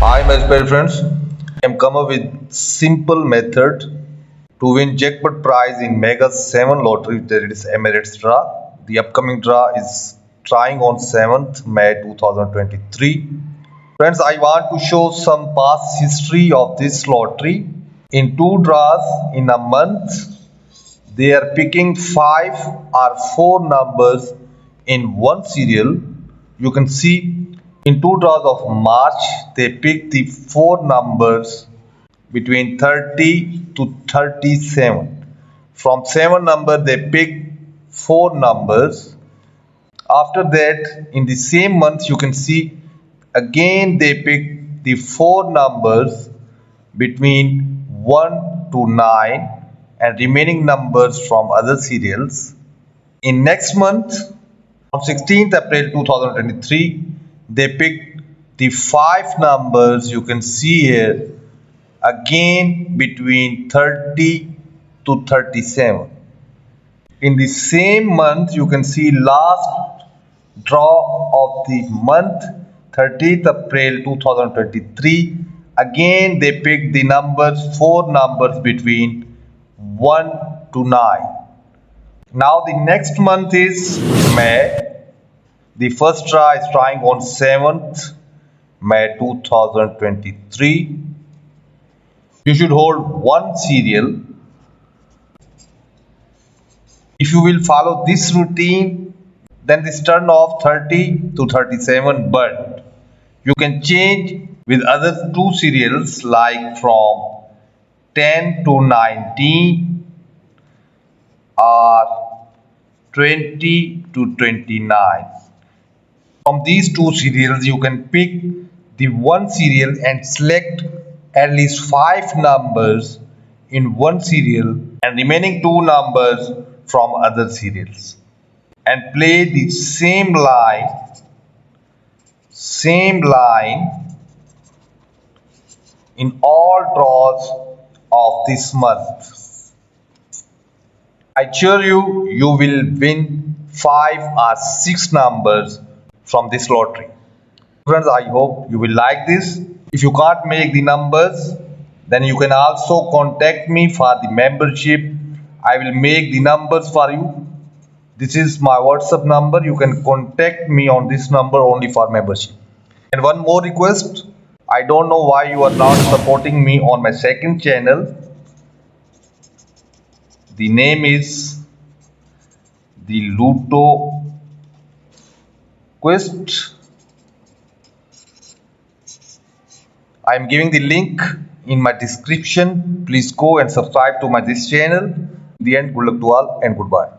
Hi my dear friends, I am come up with simple method to win jackpot prize in Mega 7 lottery, that is Emirates draw. The upcoming draw is trying on 7th May 2023. Friends, I want to show some past history of this lottery. In two draws in a month, they are picking 5 or 4 numbers in one serial. You can see in two draws of March, they picked the 4 numbers between 30 to 37. From 7 number, they picked 4 numbers. After that, in the same month, you can see again they picked the 4 numbers between 1 to 9 and remaining numbers from other serials. In next month, on 16th April 2023, they picked the 5 numbers you can see here again between 30 to 37. In the same month, you can see last draw of the month 30th April 2023. Again, they picked the numbers, 4 numbers between 1 to 9. Now, the next month is May. The first draw is trying on 7th May 2023. You should hold one serial. If you will follow this routine, then this turn off 30 to 37, but you can change with other two serials like from 10 to 19 or 20 to 29. From these two serials, you can pick the one serial and select at least 5 numbers in one serial and remaining 2 numbers from other serials and play the same line in all draws of this month. I assure you, you will win 5 or 6 numbers from this lottery. Friends, I hope you will like this. If you can't make the numbers, then you can also contact me for the membership. I will make the numbers for you. This is my WhatsApp number. You can contact me on this number only for membership. And one more request. I don't know why you are not supporting me on my second channel. The name is the Loto Quest. I am giving the link in my description. Please go and subscribe to this channel. In the end, good luck to all and goodbye.